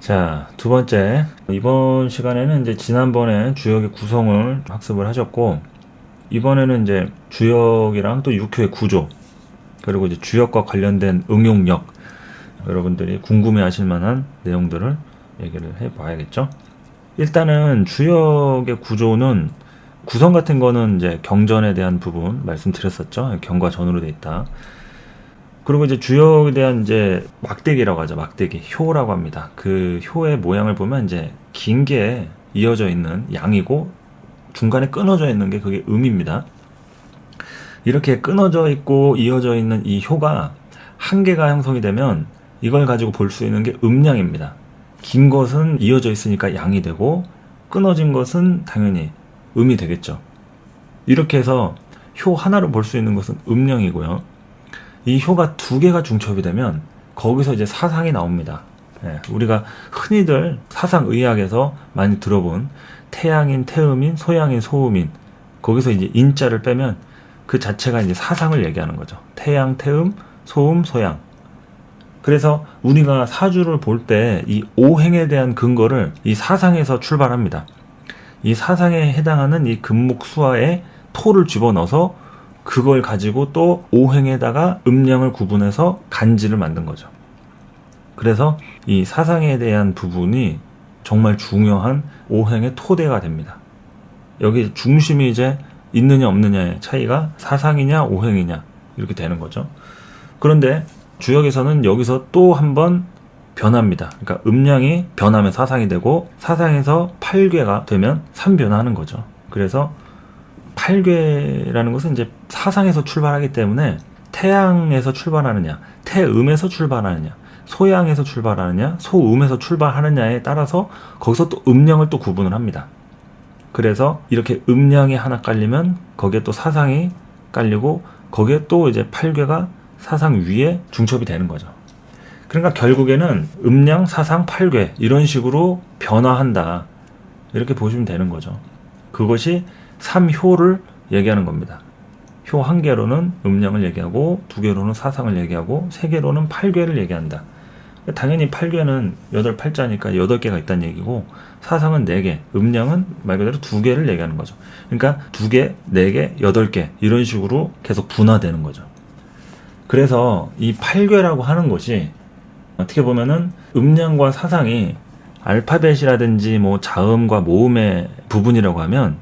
자, 두 번째. 이번 시간에는 이제 지난번에 주역의 구성을 학습을 하셨고, 이번에는 이제 주역이랑 또 육효의 구조, 그리고 이제 주역과 관련된 응용력, 여러분들이 궁금해 하실 만한 내용들을 얘기를 해 봐야겠죠. 일단은 주역의 구조는 구성 같은 거는 이제 경전에 대한 부분 말씀드렸었죠. 경과 전으로 돼 있다. 그리고 이제 주역에 대한 이제 막대기라고 하죠. 막대기. 효라고 합니다. 그 효의 모양을 보면 이제 긴 게 이어져 있는 양이고 중간에 끊어져 있는 게 그게 음입니다. 이렇게 끊어져 있고 이어져 있는 이 효가 한 개가 형성이 되면 이걸 가지고 볼 수 있는 게 음량입니다. 긴 것은 이어져 있으니까 양이 되고 끊어진 것은 당연히 음이 되겠죠. 이렇게 해서 효 하나로 볼 수 있는 것은 음량이고요. 이 효가 두 개가 중첩이 되면 거기서 이제 사상이 나옵니다. 우리가 흔히들 사상의학에서 많이 들어본 태양인 태음인 소양인 소음인, 거기서 이제 인자를 빼면 그 자체가 이제 사상을 얘기하는 거죠. 태양, 태음, 소음, 소양. 그래서 우리가 사주를 볼 때 이 오행에 대한 근거를 이 사상에서 출발합니다. 이 사상에 해당하는 이 금목수화에 토를 집어넣어서 그걸 가지고 또 오행에다가 음량을 구분해서 간지를 만든 거죠. 그래서 이 사상에 대한 부분이 정말 중요한 오행의 토대가 됩니다. 여기 중심이 이제 있느냐 없느냐의 차이가 사상이냐 오행이냐 이렇게 되는 거죠. 그런데 주역에서는 여기서 또 한 번 변합니다. 그러니까 음량이 변하면 사상이 되고 사상에서 8궤가 되면 3변하는 거죠. 그래서 8궤라는 것은 이제 사상에서 출발하기 때문에 태양에서 출발하느냐, 태음에서 출발하느냐, 소양에서 출발하느냐, 소음에서 출발하느냐에 따라서 거기서 또 음량을 또 구분을 합니다. 그래서 이렇게 음량이 하나 깔리면 거기에 또 사상이 깔리고 거기에 또 이제 8궤가 사상 위에 중첩이 되는 거죠. 그러니까 결국에는 음량, 사상, 8궤 이런 식으로 변화한다. 이렇게 보시면 되는 거죠. 그것이 3효를 얘기하는 겁니다. 효 한 개로는 음량을 얘기하고 두 개로는 사상을 얘기하고 세 개로는 8궤를 얘기한다. 당연히 8궤는 8팔자니까 8개가 있다는 얘기고 사상은 4개, 음량은 말 그대로 2개를 얘기하는 거죠. 그러니까 2개, 4개, 8개 이런 식으로 계속 분화되는 거죠. 그래서 이 8궤라고 하는 것이 어떻게 보면은 음량과 사상이 알파벳이라든지 뭐 자음과 모음의 부분이라고 하면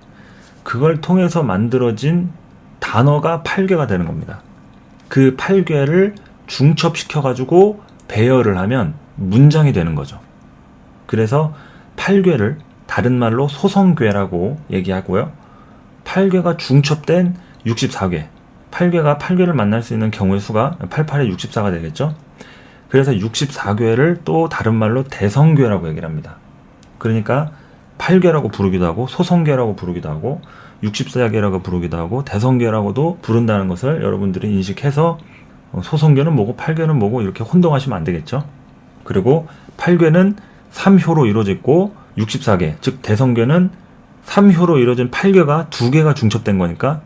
그걸 통해서 만들어진 단어가 8궤가 되는 겁니다. 그 8궤를 중첩시켜가지고 배열을 하면 문장이 되는 거죠. 그래서 8궤를 다른 말로 소성궤라고 얘기하고요. 8궤가 중첩된 64궤. 8궤가 8궤를 만날 수 있는 경우의 수가 88에 64가 되겠죠. 그래서 64궤를 또 다른 말로 대성궤라고 얘기를 합니다. 그러니까 8궤라고 부르기도 하고 소성궤라고 부르기도 하고 64궤라고 부르기도 하고 대성궤라고도 부른다는 것을 여러분들이 인식해서 소성궤는 뭐고 8궤는 뭐고 이렇게 혼동하시면 안 되겠죠. 그리고 8궤는 3효로 이루어져 있고 64궤, 즉 대성궤는 3효로 이루어진 8궤가 2개가 중첩된 거니까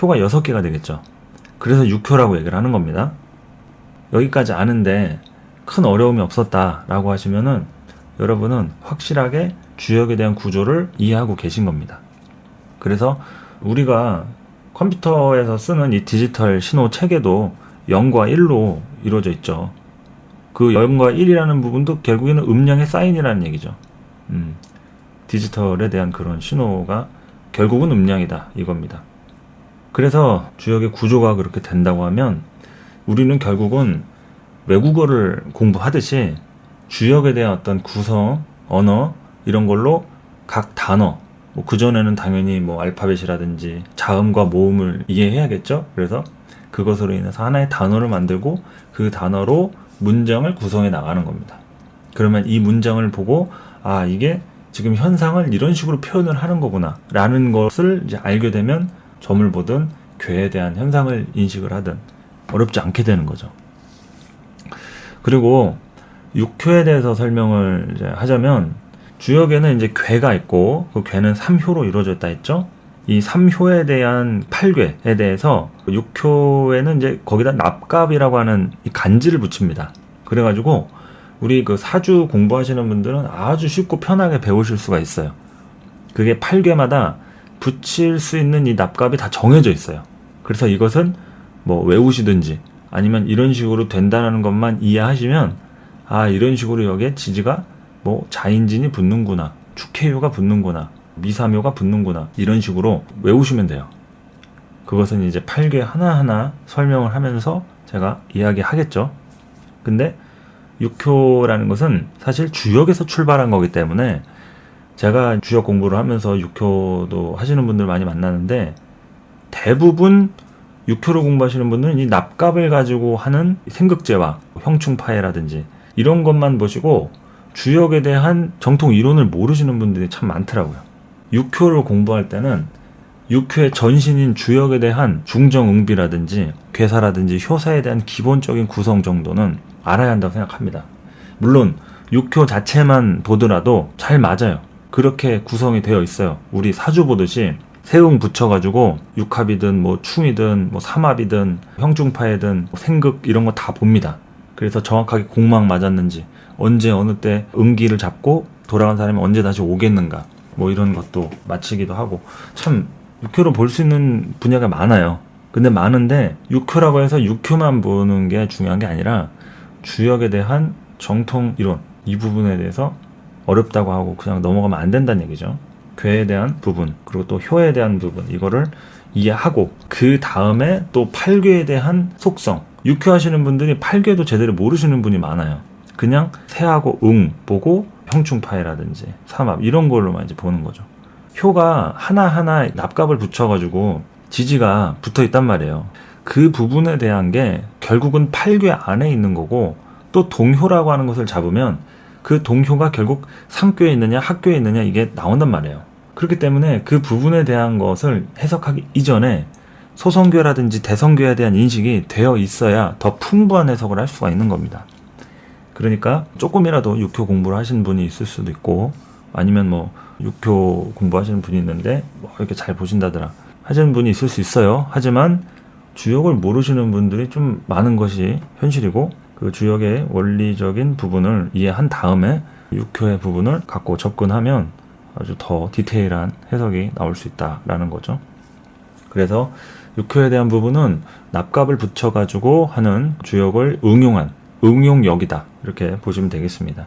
효가 6개가 되겠죠. 그래서 6효라고 얘기를 하는 겁니다. 여기까지 아는데 큰 어려움이 없었다라고 하시면은 여러분은 확실하게 주역에 대한 구조를 이해하고 계신 겁니다. 그래서 우리가 컴퓨터에서 쓰는 이 디지털 신호 체계도 0과 1로 이루어져 있죠. 그 0과 1이라는 부분도 결국에는 음량의 사인이라는 얘기죠. 디지털에 대한 그런 신호가 결국은 음량이다 이겁니다. 그래서 주역의 구조가 그렇게 된다고 하면 우리는 결국은 외국어를 공부하듯이 주역에 대한 어떤 구성, 언어 이런 걸로 각 단어, 뭐 그전에는 당연히 뭐 알파벳이라든지 자음과 모음을 이해해야겠죠. 그래서 그것으로 인해서 하나의 단어를 만들고 그 단어로 문장을 구성해 나가는 겁니다. 그러면 이 문장을 보고 아 이게 지금 현상을 이런 식으로 표현을 하는 거구나 라는 것을 이제 알게 되면 점을 보든 괴에 대한 현상을 인식을 하든 어렵지 않게 되는 거죠. 그리고 육효에 대해서 설명을 이제 하자면 주역에는 이제 괴가 있고 그 괴는 3효로 이루어져 있다 했죠. 이 3효에 대한 8궤에 대해서 6효에는 이제 거기다 납갑이라고 하는 이 간지를 붙입니다. 그래가지고 우리 그 사주 공부하시는 분들은 아주 쉽고 편하게 배우실 수가 있어요. 그게 8괴마다 붙일 수 있는 이 납값이 다 정해져 있어요. 그래서 이것은 뭐 외우시든지 아니면 이런 식으로 된다는 것만 이해하시면 이런 식으로 여기에 지지가 뭐 자인진이 붙는구나, 축해유가 붙는구나, 미사묘가 붙는구나, 이런 식으로 외우시면 돼요. 그것은 이제 8괴 하나하나 설명을 하면서 제가 이야기하겠죠. 근데 육효라는 것은 사실 주역에서 출발한 거기 때문에 제가 주역 공부를 하면서 육효도 하시는 분들 많이 만나는데 대부분 육효를 공부하시는 분들은 이 납값을 가지고 하는 생극제와 형충파해라든지 이런 것만 보시고 주역에 대한 정통 이론을 모르시는 분들이 참 많더라고요. 육효를 공부할 때는 육효의 전신인 주역에 대한 중정응비라든지 괴사라든지 효사에 대한 기본적인 구성 정도는 알아야 한다고 생각합니다. 물론 육효 자체만 보더라도 잘 맞아요. 그렇게 구성이 되어 있어요. 우리 사주 보듯이 세ung 붙여가지고 육합이든 뭐 충이든 뭐 삼합이든 형중파이든 뭐 생극 이런 거 다 봅니다. 그래서 정확하게 공막 맞았는지 언제 어느 때 음기를 잡고 돌아간 사람이 언제 다시 오겠는가 뭐 이런 것도 맞히기도 하고 참 육효로 볼 수 있는 분야가 많아요. 근데 많은데 육효라고 해서 육효만 보는 게 중요한 게 아니라 주역에 대한 정통 이론 이 부분에 대해서 어렵다고 하고 그냥 넘어가면 안 된다는 얘기죠. 괴에 대한 부분 그리고 또 효에 대한 부분 이거를 이해하고 그 다음에 또 8괴에 대한 속성 육효 하시는 분들이 8괴도 제대로 모르시는 분이 많아요. 그냥 세하고 응 보고 형충파해라든지 삼합 이런 걸로만 이제 보는 거죠. 효가 하나하나 납값을 붙여가지고 지지가 붙어 있단 말이에요. 그 부분에 대한 게 결국은 8괴 안에 있는 거고 또 동효라고 하는 것을 잡으면 그 동효가 결국 상괴에 있느냐 합괴에 있느냐 이게 나온단 말이에요. 그렇기 때문에 그 부분에 대한 것을 해석하기 이전에 소성괴라든지 대성괴에 대한 인식이 되어 있어야 더 풍부한 해석을 할 수가 있는 겁니다. 그러니까 조금이라도 육효 공부를 하신 분이 있을 수도 있고 아니면 뭐 육효 공부하시는 분이 있는데 뭐 이렇게 잘 보신다더라 하시는 분이 있을 수 있어요. 하지만 주역을 모르시는 분들이 좀 많은 것이 현실이고 그 주역의 원리적인 부분을 이해한 다음에 육효의 부분을 갖고 접근하면 아주 더 디테일한 해석이 나올 수 있다라는 거죠. 그래서 육효에 대한 부분은 납값을 붙여가지고 하는 주역을 응용한 응용역이다 이렇게 보시면 되겠습니다.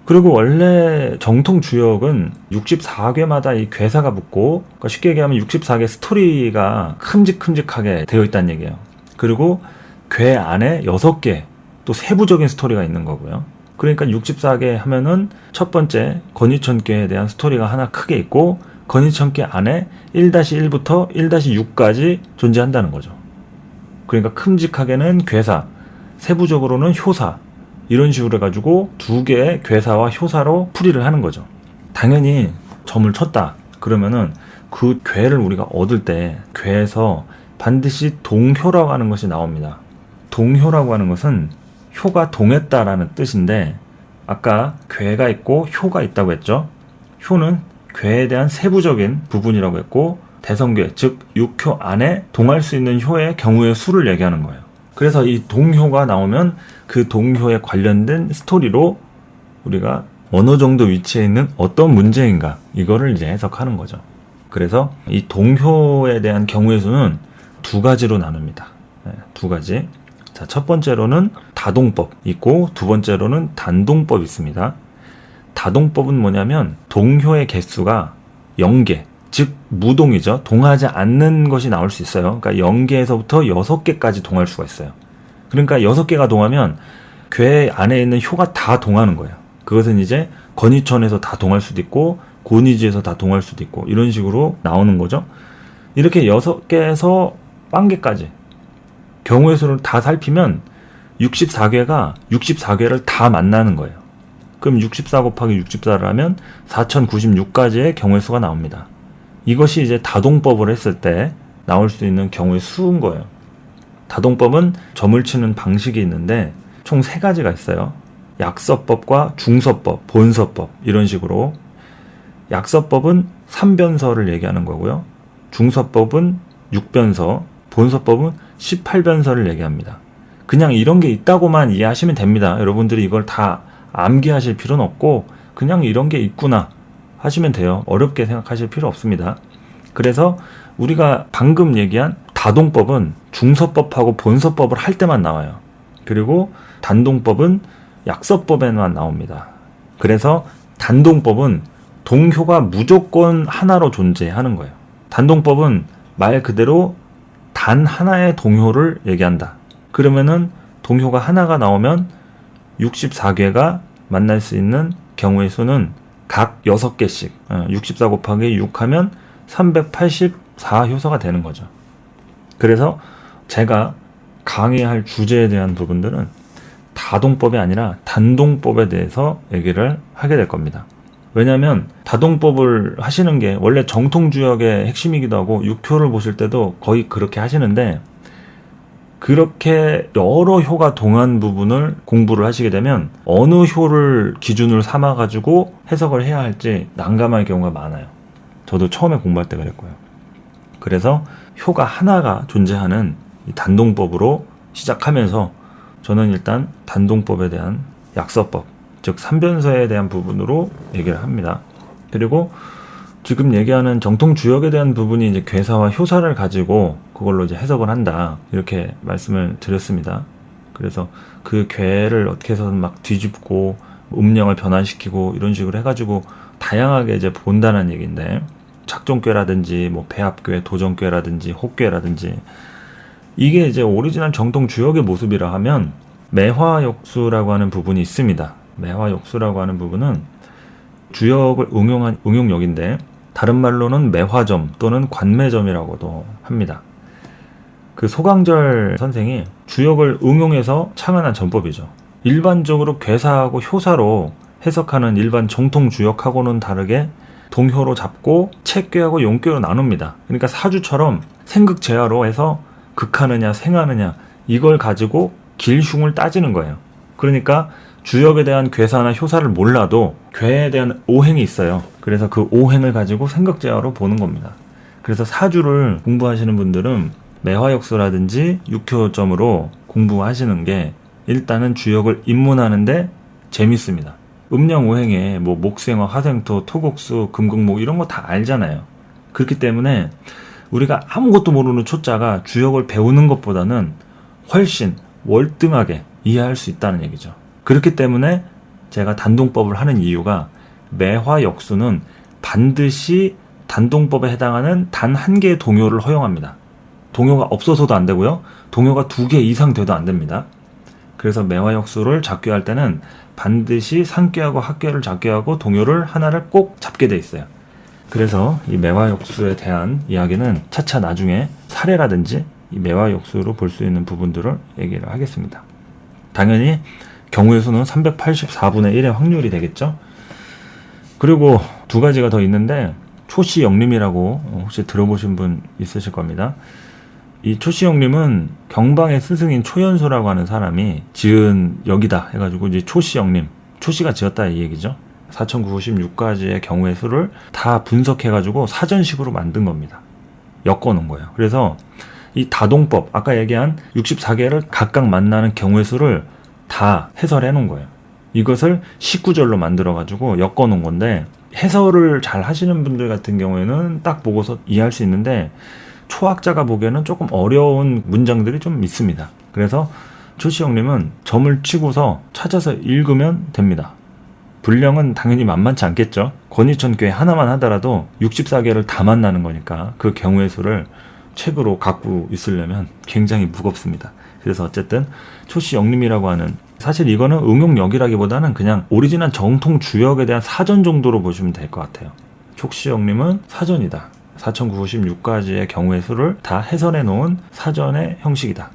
그리고 원래 정통 주역은 64괴마다 이 괴사가 붙고 그러니까 쉽게 얘기하면 64개 스토리가 큼직큼직하게 되어 있다는 얘기예요. 그리고 괴 안에 6개 또 세부적인 스토리가 있는 거고요. 그러니까 64개 하면은 첫 번째 건유천괴에 대한 스토리가 하나 크게 있고 건유천괴 안에 1-1부터 1-6까지 존재한다는 거죠. 그러니까 큼직하게는 괴사, 세부적으로는 효사 이런 식으로 해가지고 두 개의 괴사와 효사로 풀이를 하는 거죠. 당연히 점을 쳤다 그러면은 그 괴를 우리가 얻을 때 괴에서 반드시 동효라고 하는 것이 나옵니다. 동효라고 하는 것은 효가 동했다라는 뜻인데 아까 괴가 있고 효가 있다고 했죠. 효는 괴에 대한 세부적인 부분이라고 했고 대성괴 즉 육효 안에 동할 수 있는 효의 경우의 수를 얘기하는 거예요. 그래서 이 동효가 나오면 그 동효에 관련된 스토리로 우리가 어느 정도 위치에 있는 어떤 문제인가 이거를 이제 해석하는 거죠. 그래서 이 동효에 대한 경우의 수는 두 가지로 나눕니다. 두 가지. 자, 첫 번째로는 다동법 있고 두 번째로는 단동법 있습니다. 다동법은 뭐냐면 동효의 개수가 0개, 즉 무동이죠. 동하지 않는 것이 나올 수 있어요. 그러니까 0개에서부터 6개까지 동할 수가 있어요. 그러니까 6개가 동하면 괴 안에 있는 효가 다 동하는 거예요. 그것은 이제 건유천에서 다 동할 수도 있고 곤유지에서 다 동할 수도 있고 이런 식으로 나오는 거죠. 이렇게 6개에서 10개까지 경우의 수를 다 살피면 64개가 64개를 다 만나는 거예요. 그럼 64 곱하기 64를 하면 4096가지의 경우의 수가 나옵니다. 이것이 이제 다동법을 했을 때 나올 수 있는 경우의 수인 거예요. 다동법은 점을 치는 방식이 있는데 총 3가지가 있어요. 약서법과 중서법, 본서법 이런 식으로. 약서법은 3변서를 얘기하는 거고요. 중서법은 6변서, 본서법은 18변서를 얘기합니다. 그냥 이런 게 있다고만 이해하시면 됩니다. 여러분들이 이걸 다 암기하실 필요는 없고 그냥 이런 게 있구나 하시면 돼요. 어렵게 생각하실 필요 없습니다. 그래서 우리가 방금 얘기한 다동법은 중서법하고 본서법을 할 때만 나와요. 그리고 단동법은 약서법에만 나옵니다. 그래서 단동법은 동효가 무조건 하나로 존재하는 거예요. 단동법은 말 그대로 단 하나의 동효를 얘기한다. 그러면은 동효가 하나가 나오면 64개가 만날 수 있는 경우의 수는 각 6개씩 64 곱하기 6 하면 384효소가 되는 거죠. 그래서 제가 강의할 주제에 대한 부분들은 다동법이 아니라 단동법에 대해서 얘기를 하게 될 겁니다. 왜냐하면 다동법을 하시는 게 원래 정통주역의 핵심이기도 하고 육효를 보실 때도 거의 그렇게 하시는데, 그렇게 여러 효가 동한 부분을 공부를 하시게 되면 어느 효를 기준으로 삼아가지고 해석을 해야 할지 난감할 경우가 많아요. 저도 처음에 공부할 때 그랬고요. 그래서 효가 하나가 존재하는 이 단동법으로 시작하면서 저는 일단 단동법에 대한 약서법, 즉 삼변서에 대한 부분으로 얘기를 합니다. 그리고 지금 얘기하는 정통주역에 대한 부분이 이제 괴사와 효사를 가지고 그걸로 이제 해석을 한다, 이렇게 말씀을 드렸습니다. 그래서 그 괴를 어떻게 해서든 막 뒤집고 음령을 변환시키고 이런 식으로 해가지고 다양하게 이제 본다는 얘기인데, 착종괴라든지 뭐 배합괴, 도전괴라든지 혹괴라든지, 이게 이제 오리지널 정통주역의 모습이라 하면 매화역수라고 하는 부분이 있습니다. 매화역수라고 하는 부분은 주역을 응용한 응용역인데, 다른 말로는 매화점 또는 관매점이라고도 합니다. 그 소강절 선생이 주역을 응용해서 창안한 전법이죠. 일반적으로 괴사하고 효사로 해석하는 일반 정통주역하고는 다르게 동효로 잡고 채괴하고 용괴로 나눕니다. 그러니까 사주처럼 생극제화로 해서 극하느냐 생하느냐 이걸 가지고 길흉을 따지는 거예요. 그러니까 주역에 대한 괴사나 효사를 몰라도 괴에 대한 오행이 있어요. 그래서 그 오행을 가지고 생극제화로 보는 겁니다. 그래서 사주를 공부하시는 분들은 매화역수라든지 육효점으로 공부하시는 게 일단은 주역을 입문하는데 재밌습니다. 음양 오행에 뭐 목생화, 화생토, 토곡수, 금극목 이런 거 다 알잖아요. 그렇기 때문에 우리가 아무것도 모르는 초짜가 주역을 배우는 것보다는 훨씬 월등하게 이해할 수 있다는 얘기죠. 그렇기 때문에 제가 단동법을 하는 이유가, 매화역수는 반드시 단동법에 해당하는 단 한 개의 동효를 허용합니다. 동효가 없어서도 안 되고요. 동효가 2개 이상 돼도 안 됩니다. 그래서 매화역수를 잡괴할 때는 반드시 상괴하고 합괴를 잡괴하고 동효를 하나를 꼭 잡게 돼 있어요. 그래서 이 매화역수에 대한 이야기는 차차 나중에 사례라든지 이 매화역수로 볼 수 있는 부분들을 얘기를 하겠습니다. 당연히 경우의 수는 384분의 1의 확률이 되겠죠. 그리고 두 가지가 더 있는데, 초시영림이라고 혹시 들어보신 분 있으실 겁니다. 이 초시영림은 경방의 스승인 초연소라고 하는 사람이 지은 역이다 해가지고 이제 초시영림, 초시가 지었다 이 얘기죠. 4096가지의 경우의 수를 다 분석해가지고 사전식으로 만든 겁니다. 엮어놓은 거예요. 그래서 이 다동법, 아까 얘기한 64개를 각각 만나는 경우의 수를 다 해설해 놓은 거예요. 이것을 19절로 만들어가지고 엮어놓은 건데, 해설을 잘 하시는 분들 같은 경우에는 딱 보고서 이해할 수 있는데, 초학자가 보기에는 조금 어려운 문장들이 좀 있습니다. 그래서 초시영님은 점을 치고서 찾아서 읽으면 됩니다. 분량은 당연히 만만치 않겠죠. 권위천괴 하나만 하더라도 64개를 다 만나는 거니까 그 경우의 수를 책으로 갖고 있으려면 굉장히 무겁습니다. 그래서 어쨌든 초시영림이라고 하는, 사실 이거는 응용력이라기보다는 그냥 오리지널 정통 주역에 대한 사전 정도로 보시면 될 것 같아요. 초시영림은 사전이다. 4096가지의 경우의 수를 다 해설해 놓은 사전의 형식이다.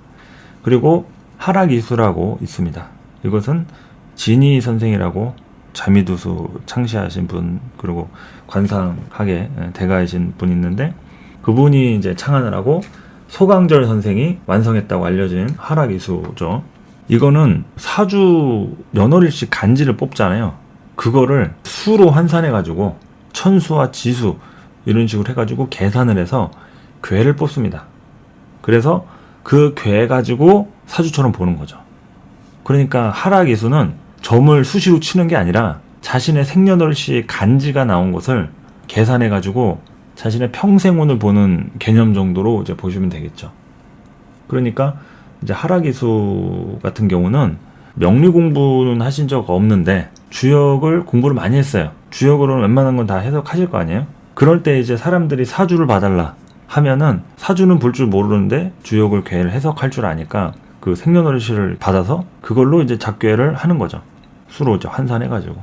그리고 하락이수라고 있습니다. 이것은 진희 선생이라고 자미두수 창시하신 분, 그리고 관상학의 대가이신 분이 있는데, 그분이 이제 창안을 하고 소강절 선생이 완성했다고 알려진 하락이수죠. 이거는 사주 연월일씩 간지를 뽑잖아요. 그거를 수로 환산해가지고 천수와 지수 이런 식으로 해가지고 계산을 해서 괴를 뽑습니다. 그래서 그 괴 가지고 사주처럼 보는 거죠. 그러니까 하락이수는 점을 수시로 치는 게 아니라 자신의 생년월시 간지가 나온 것을 계산해가지고 자신의 평생운을 보는 개념 정도로 이제 보시면 되겠죠. 그러니까 이제 하락이수 같은 경우는 명리 공부는 하신 적 없는데 주역을 공부를 많이 했어요. 주역으로는 웬만한 건 다 해석하실 거 아니에요? 그럴 때 이제 사람들이 사주를 봐달라 하면은 사주는 볼 줄 모르는데 주역을 괴를 해석할 줄 아니까 그 생년월일시를 받아서 그걸로 이제 작괴를 하는 거죠. 수로 이제 환산해가지고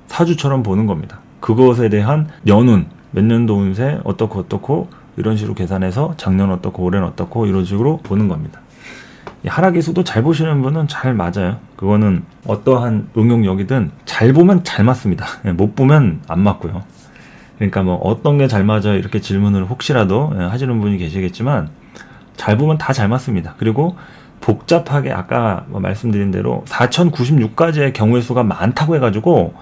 사주처럼 보는 겁니다. 그것에 대한 연운, 몇 년도 운세 어떻고 이런 식으로 계산해서 작년 어떻고 올해는 어떻고 이런 식으로 보는 겁니다. 이 하락이수도 잘 보시는 분은 잘 맞아요. 그거는 어떠한 응용력이든 잘 보면 잘 맞습니다. 못 보면 안 맞고요. 그러니까 뭐 어떤 게 잘 맞아요 이렇게 질문을 혹시라도 하시는 분이 계시겠지만 잘 보면 다 잘 맞습니다. 그리고 복잡하게 아까 말씀드린 대로 4096가지의 경우의 수가 많다고 해가지고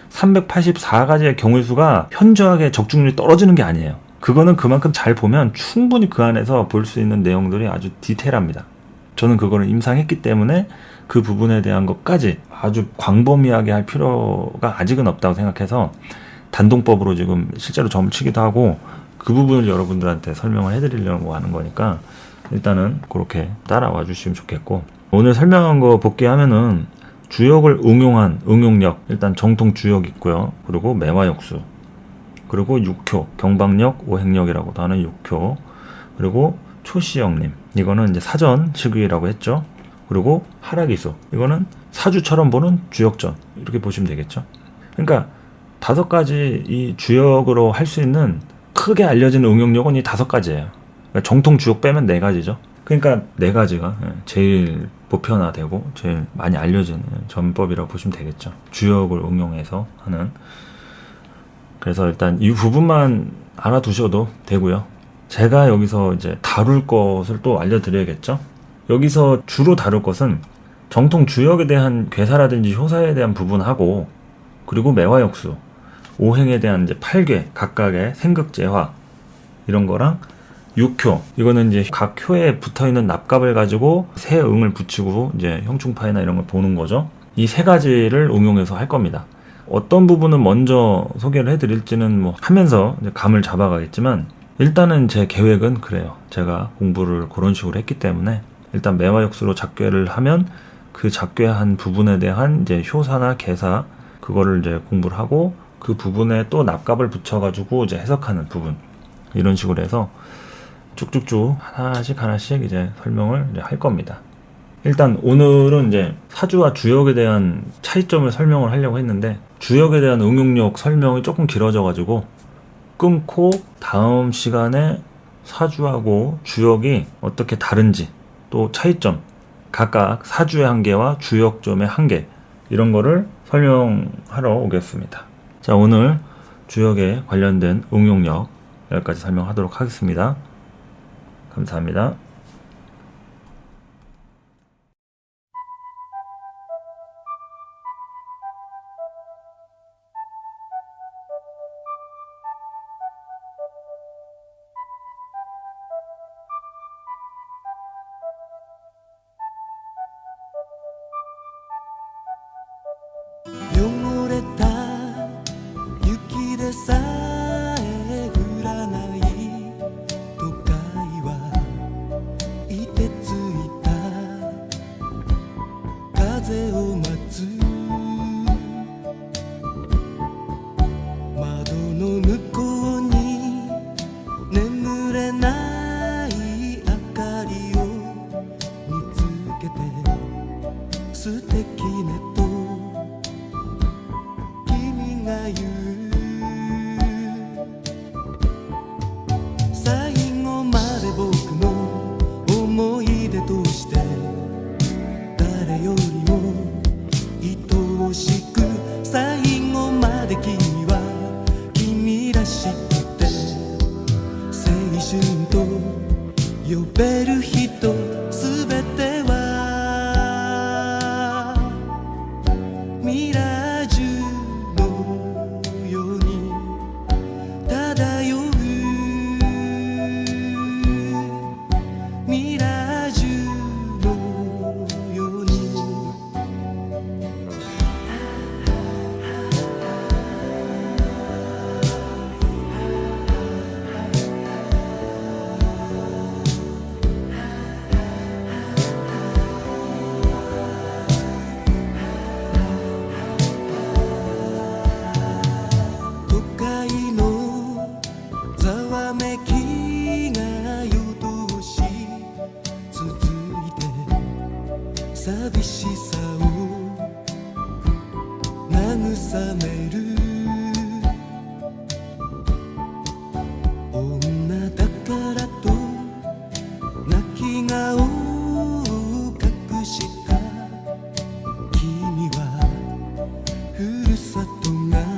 384가지의 경우의 수가 현저하게 적중률이 떨어지는 게 아니에요. 그거는 그만큼 잘 보면 충분히 그 안에서 볼 수 있는 내용들이 아주 디테일합니다. 저는 그거를 임상했기 때문에 그 부분에 대한 것까지 아주 광범위하게 할 필요가 아직은 없다고 생각해서 단동법으로 지금 실제로 점을 치기도 하고 그 부분을 여러분들한테 설명을 해드리려고 하는 거니까 일단은 그렇게 따라와 주시면 좋겠고, 오늘 설명한 거 복귀하면은 주역을 응용한 응용력, 일단 정통 주역 있고요. 그리고 매화역수, 그리고 육효, 경박력, 오행력이라고도 하는 육효, 그리고 초시역림, 이거는 이제 사전 시기라고 했죠. 그리고 하락이수, 이거는 사주처럼 보는 주역전, 이렇게 보시면 되겠죠. 그러니까 5가지 이 주역으로 할 수 있는 크게 알려진 응용력은 이 5가지예요. 그러니까 정통 주역 빼면 4가지죠. 그러니까 4가지가 제일 보편화되고 제일 많이 알려진 전법이라고 보시면 되겠죠. 주역을 응용해서 하는. 그래서 일단 이 부분만 알아두셔도 되고요. 제가 여기서 이제 다룰 것을 또 알려드려야겠죠. 여기서 주로 다룰 것은 정통 주역에 대한 괴사라든지 효사에 대한 부분하고, 그리고 매화역수, 오행에 대한 이제 8괴 각각의 생극재화 이런 거랑 육효, 이거는 이제 각 효에 붙어있는 납갑을 가지고 새 응을 붙이고 이제 형충파이나 이런 걸 보는 거죠. 이 3가지를 응용해서 할 겁니다. 어떤 부분은 먼저 소개를 해드릴지는 뭐 하면서 이제 감을 잡아가겠지만, 일단은 제 계획은 그래요. 제가 공부를 그런 식으로 했기 때문에 일단 매화역수로 작괴를 하면 그 작괴한 부분에 대한 이제 효사나 계사, 그거를 이제 공부를 하고 그 부분에 또 납갑을 붙여가지고 이제 해석하는 부분, 이런 식으로 해서 쭉쭉쭉 하나씩 이제 설명을 이제 할 겁니다. 일단 오늘은 이제 사주와 주역에 대한 차이점을 설명을 하려고 했는데, 주역에 대한 응용력 설명이 조금 길어져가지고 끊고 다음 시간에 사주하고 주역이 어떻게 다른지, 또 차이점, 각각 사주의 한계와 주역점의 한계, 이런 거를 설명하러 오겠습니다. 자, 오늘 주역에 관련된 응용력 여기까지 설명하도록 하겠습니다. 감사합니다.汚れた雪でさえ降らない都会はいてついた風を待つ窓の向こうに眠れない明かりを見つけて、素敵ねと君が言う、最後まで僕の思い出として誰よりも愛しく、最後まで君は君らしくて青春と呼べる人、すべてはミラージュの慰める女だからと泣き顔を隠した君はふるさとが